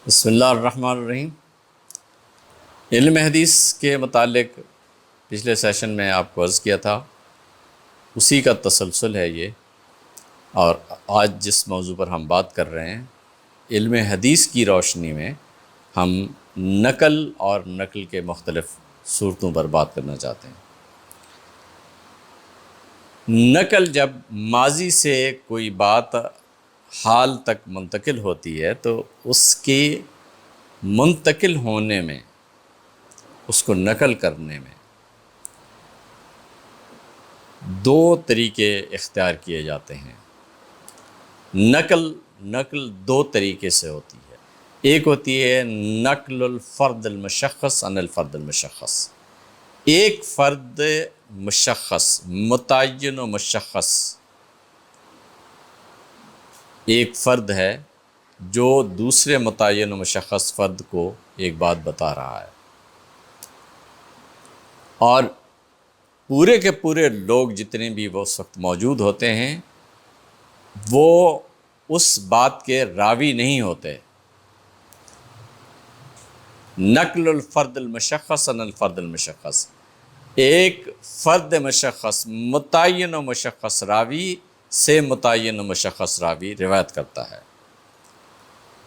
بسم اللہ الرحمن الرحیم۔ علم حدیث کے متعلق پچھلے سیشن میں آپ کو عرض کیا تھا، اسی کا تسلسل ہے یہ، اور آج جس موضوع پر ہم بات کر رہے ہیں، علم حدیث کی روشنی میں ہم نقل اور نقل کے مختلف صورتوں پر بات کرنا چاہتے ہیں۔ نقل جب ماضی سے کوئی بات حال تک منتقل ہوتی ہے تو اس کے منتقل ہونے میں، اس کو نقل کرنے میں دو طریقے اختیار کیے جاتے ہیں۔ نقل دو طریقے سے ہوتی ہے۔ ایک ہوتی ہے نقل الفرد المشخص عن الفرد المشخص، ایک فرد مشخص، متعین و مشخص، ایک فرد ہے جو دوسرے متعین و مشخص فرد کو ایک بات بتا رہا ہے، اور پورے کے پورے لوگ جتنے بھی وہ اس وقت موجود ہوتے ہیں وہ اس بات کے راوی نہیں ہوتے۔ نقل الفرد المشخص عن الفرد المشخص، ایک فرد مشخص، متعین و مشخص راوی سے متعین و مشخص راوی روایت کرتا ہے۔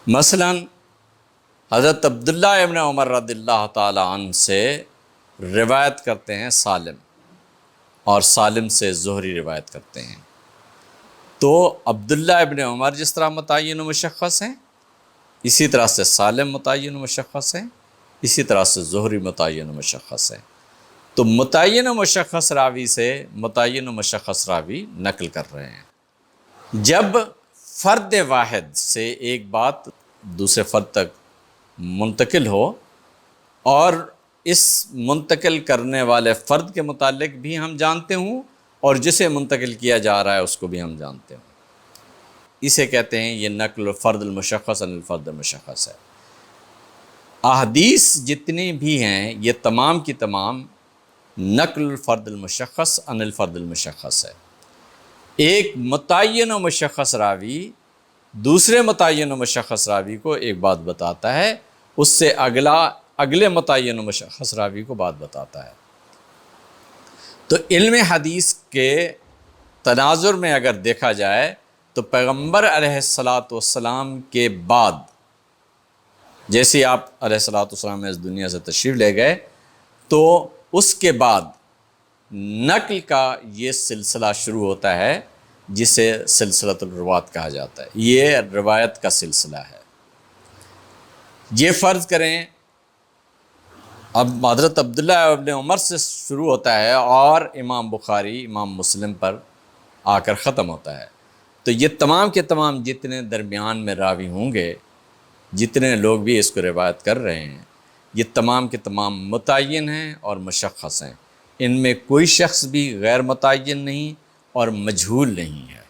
مثلا حضرت عبداللہ ابن عمر رضی اللہ تعالی عنہ سے روایت کرتے ہیں سالم، اور سالم سے زہری روایت کرتے ہیں۔ تو عبداللہ ابن عمر جس طرح متعین و مشخص ہیں، اسی طرح سے سالم متعین و مشخص ہیں، اسی طرح سے زہری متعین و مشخص ہیں۔ تو متعین و مشخص راوی سے متعین و مشخص راوی نقل کر رہے ہیں۔ جب فرد واحد سے ایک بات دوسرے فرد تک منتقل ہو، اور اس منتقل کرنے والے فرد کے متعلق بھی ہم جانتے ہوں اور جسے منتقل کیا جا رہا ہے اس کو بھی ہم جانتے ہوں، اسے کہتے ہیں یہ نقل الفرد المشخص عن الفرد المشخص ہے۔ احادیث جتنی بھی ہیں یہ تمام کی تمام نقل الفرد المشخص عن الفرد المشخص ہے۔ ایک متعین و مشخص راوی دوسرے متعین و مشخص راوی کو ایک بات بتاتا ہے، اس سے اگلے متعین و مشخص راوی کو بات بتاتا ہے۔ تو علم حدیث کے تناظر میں اگر دیکھا جائے تو پیغمبر علیہ الصلاۃ والسلام کے بعد، جیسے آپ علیہ الصلاۃ والسلام اس دنیا سے تشریف لے گئے، تو اس کے بعد نقل کا یہ سلسلہ شروع ہوتا ہے جسے سلسلۃ الروات کہا جاتا ہے۔ یہ روایت کا سلسلہ ہے۔ یہ فرض کریں اب حضرت عبداللہ ابن عمر سے شروع ہوتا ہے اور امام بخاری، امام مسلم پر آ کر ختم ہوتا ہے، تو یہ تمام کے تمام جتنے درمیان میں راوی ہوں گے، جتنے لوگ بھی اس کو روایت کر رہے ہیں، یہ تمام کے تمام متعین ہیں اور مشخص ہیں۔ ان میں کوئی شخص بھی غیر متعین نہیں اور مجہول نہیں ہے۔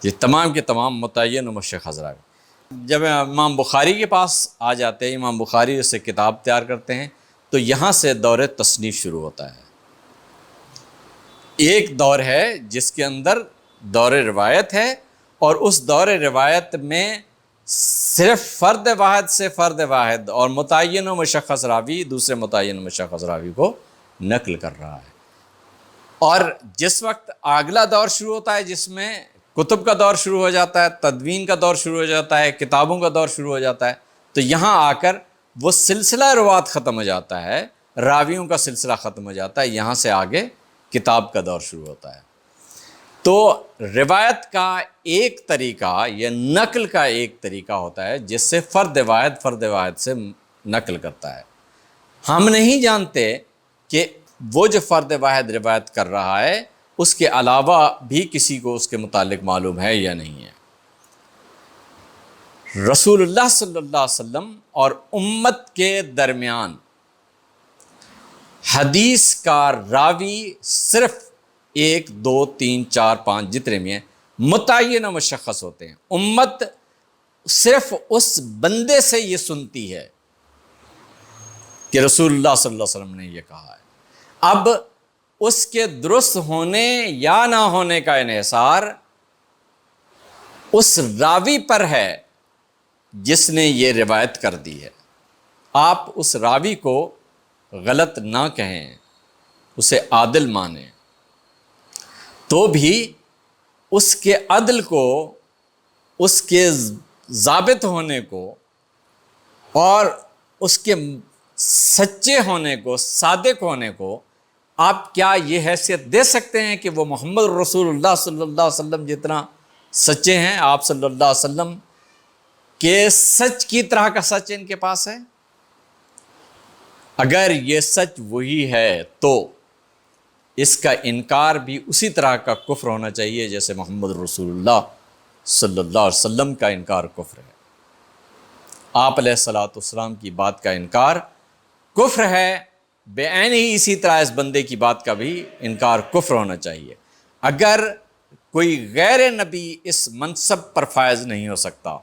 یہ تمام کے تمام متعین و مشخص راوی۔ جب امام بخاری کے پاس آ جاتے ہیں، امام بخاری اس سے کتاب تیار کرتے ہیں، تو یہاں سے دور تصنیف شروع ہوتا ہے۔ ایک دور ہے جس کے اندر دور روایت ہے، اور اس دور روایت میں صرف فرد واحد سے فرد واحد اور متعین و مشخص راوی دوسرے متعین و مشخص راوی کو نقل کر رہا ہے۔ اور جس وقت اگلا دور شروع ہوتا ہے جس میں کتب کا دور شروع ہو جاتا ہے، تدوین کا دور شروع ہو جاتا ہے، کتابوں کا دور شروع ہو جاتا ہے، تو یہاں آ کر وہ سلسلہ روات ختم ہو جاتا ہے، راویوں کا سلسلہ ختم ہو جاتا ہے، یہاں سے آگے کتاب کا دور شروع ہوتا ہے۔ تو روایت کا ایک طریقہ یا نقل کا ایک طریقہ ہوتا ہے جس سے فرد واحد سے نقل کرتا ہے۔ ہم نہیں جانتے کہ وہ جو فرد واحد روایت کر رہا ہے اس کے علاوہ بھی کسی کو اس کے متعلق معلوم ہے یا نہیں ہے۔ رسول اللہ صلی اللہ علیہ وسلم اور امت کے درمیان حدیث کا راوی صرف 1 2 3 4 5 جتنے بھی ہیں متعین و مشخص ہوتے ہیں۔ امت صرف اس بندے سے یہ سنتی ہے کہ رسول اللہ صلی اللہ علیہ وسلم نے یہ کہا ہے۔ اب اس کے درست ہونے یا نہ ہونے کا انحصار اس راوی پر ہے جس نے یہ روایت کر دی ہے، آپ اس راوی کو غلط نہ کہیں، اسے عادل مانیں، تو بھی اس کے عدل کو، اس کے ضابط ہونے کو اور اس کے سچے ہونے کو، صادق ہونے کو آپ کیا یہ حیثیت دے سکتے ہیں کہ وہ محمد رسول اللہ صلی اللہ علیہ وسلم جتنا سچے ہیں؟ آپ صلی اللہ علیہ وسلم کے سچ کی طرح کا سچ ان کے پاس ہے؟ اگر یہ سچ وہی ہے تو اس کا انکار بھی اسی طرح کا کفر ہونا چاہیے جیسے محمد رسول اللہ صلی اللہ علیہ وسلم کا انکار کفر ہے۔ آپ علیہ الصلوۃ والسلام کی بات کا انکار کفر ہے، بے عین ہی اسی طرح اس بندے کی بات کا بھی انکار کفر ہونا چاہیے۔ اگر کوئی غیر نبی اس منصب پر فائز نہیں ہو سکتا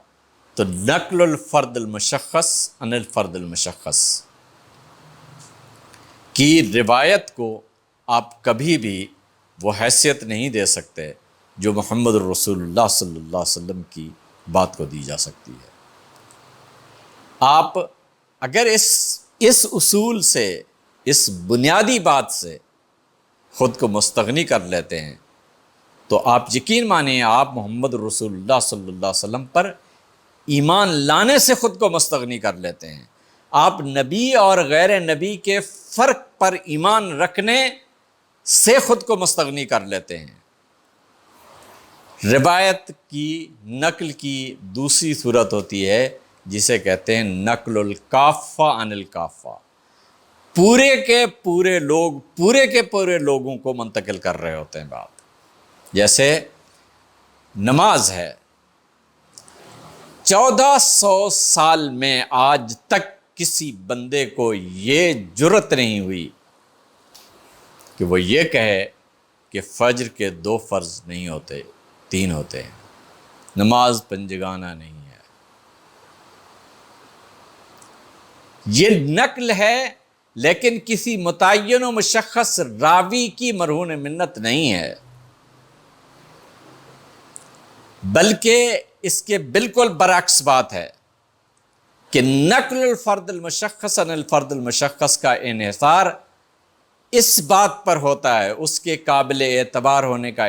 تو نقل الفرد المشخص عن الفرد المشخص کی روایت کو آپ کبھی بھی وہ حیثیت نہیں دے سکتے جو محمد رسول اللہ صلی اللہ علیہ وسلم کی بات کو دی جا سکتی ہے۔ آپ اگر اس اصول سے، اس بنیادی بات سے خود کو مستغنی کر لیتے ہیں تو آپ یقین مانیں آپ محمد رسول اللہ صلی اللہ علیہ وسلم پر ایمان لانے سے خود کو مستغنی کر لیتے ہیں۔ آپ نبی اور غیر نبی کے فرق پر ایمان رکھنے سے خود کو مستغنی کر لیتے ہیں۔ روایت کی نقل کی دوسری صورت ہوتی ہے جسے کہتے ہیں نقل الکافہ عن الکافہ، پورے کے پورے لوگوں کو منتقل کر رہے ہوتے ہیں بات۔ جیسے نماز ہے، 1400 سال میں آج تک کسی بندے کو یہ جرت نہیں ہوئی کہ وہ یہ کہے کہ فجر کے 2 فرض نہیں ہوتے، 3 ہوتے ہیں، نماز پنجگانہ نہیں ہے۔ یہ نقل ہے لیکن کسی متعین و مشخص راوی کی مرہون منت نہیں ہے، بلکہ اس کے بالکل برعکس بات ہے کہ نقل الفرد المشخص عن الفرد المشخص کا انحصار اس بات پر ہوتا ہے، اس کے قابل اعتبار ہونے کا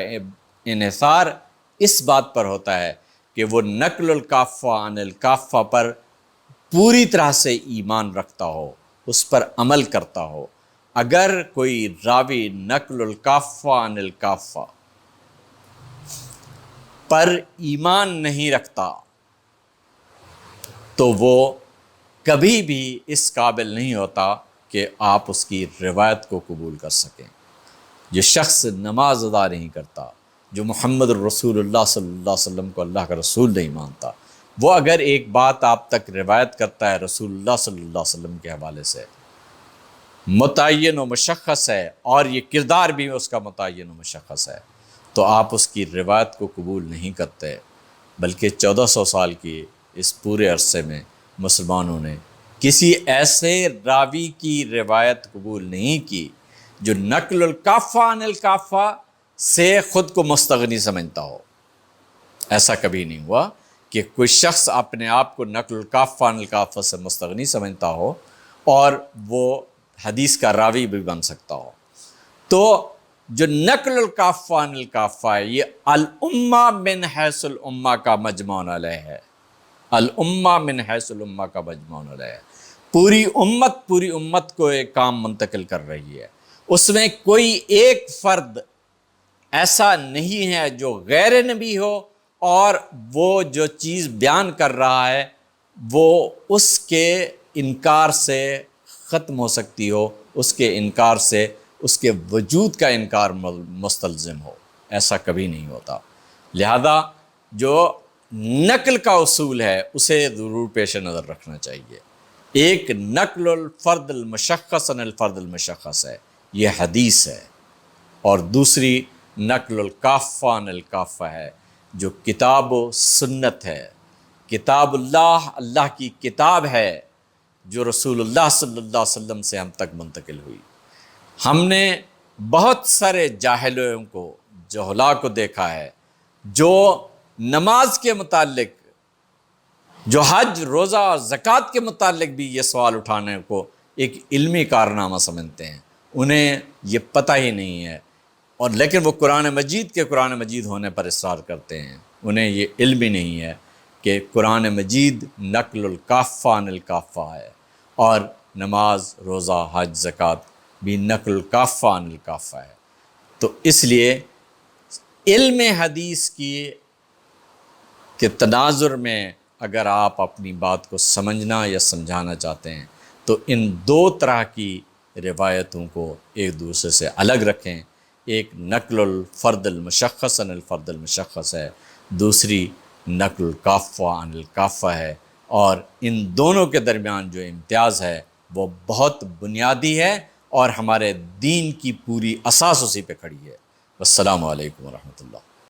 انحصار اس بات پر ہوتا ہے کہ وہ نقل الکافہ عن الکافہ پر پوری طرح سے ایمان رکھتا ہو، اس پر عمل کرتا ہو۔ اگر کوئی راوی نقل الکافہ عن الکافہ پر ایمان نہیں رکھتا تو وہ کبھی بھی اس قابل نہیں ہوتا کہ آپ اس کی روایت کو قبول کر سکیں۔ جو شخص نماز ادا نہیں کرتا، جو محمد رسول اللہ صلی اللہ علیہ وسلم کو اللہ کا رسول نہیں مانتا، وہ اگر ایک بات آپ تک روایت کرتا ہے رسول اللہ صلی اللہ علیہ وسلم کے حوالے سے، متعین و مشخص ہے اور یہ کردار بھی اس کا متعین و مشخص ہے، تو آپ اس کی روایت کو قبول نہیں کرتے، بلکہ 1400 سال کی اس پورے عرصے میں مسلمانوں نے کسی ایسے راوی کی روایت قبول نہیں کی جو نقل الکافہ عن الکافہ سے خود کو مستغنی سمجھتا ہو۔ ایسا کبھی نہیں ہوا کہ کوئی شخص اپنے آپ کو نقل الکافہ عن الکافہ سے مستغنی سمجھتا ہو اور وہ حدیث کا راوی بھی بن سکتا ہو۔ تو جو نقل الکافہ عن الکافہ ہے یہ الامہ من حیث الامہ کا مجمع علیہ ہے، الامہ من حیث الامہ کا مجمع علیہ ہے۔ پوری امت کو ایک کام منتقل کر رہی ہے، اس میں کوئی ایک فرد ایسا نہیں ہے جو غیر نبی ہو اور وہ جو چیز بیان کر رہا ہے وہ اس کے انکار سے ختم ہو سکتی ہو، اس کے انکار سے اس کے وجود کا انکار مستلزم ہو، ایسا کبھی نہیں ہوتا۔ لہذا جو نقل کا اصول ہے اسے ضرور پیش نظر رکھنا چاہیے۔ ایک نقل الفرد المشخص عن الفرد المشخص ہے، یہ حدیث ہے، اور دوسری نقل الکافہ عن الکافہ ہے جو کتاب و سنت ہے۔ کتاب اللہ کی کتاب ہے جو رسول اللہ صلی اللہ علیہ وسلم سے ہم تک منتقل ہوئی۔ ہم نے بہت سارے جاہلوں کو، جہلا کو دیکھا ہے جو نماز کے متعلق جو حج، روزہ اور زکوٰۃ کے متعلق بھی یہ سوال اٹھانے کو ایک علمی کارنامہ سمجھتے ہیں، انہیں یہ پتہ ہی نہیں ہے، اور لیکن وہ قرآن مجید ہونے پر اصرار کرتے ہیں، انہیں یہ علم ہی نہیں ہے کہ قرآن مجید نقل الکافہ عن الکافہ ہے، اور نماز، روزہ، حج، زکوٰۃ بھی نقل الکافہ عن الکافہ ہے۔ تو اس لیے علم حدیث کے تناظر میں اگر آپ اپنی بات کو سمجھنا یا سمجھانا چاہتے ہیں تو ان دو طرح کی روایتوں کو ایک دوسرے سے الگ رکھیں۔ ایک نقل الفرد المشخص عن الفرد المشخص ہے، دوسری نقل الکافہ عن الکافہ ہے، اور ان دونوں کے درمیان جو امتیاز ہے وہ بہت بنیادی ہے، اور ہمارے دین کی پوری اساس اسی پہ کھڑی ہے۔ السلام علیکم ورحمۃ اللہ۔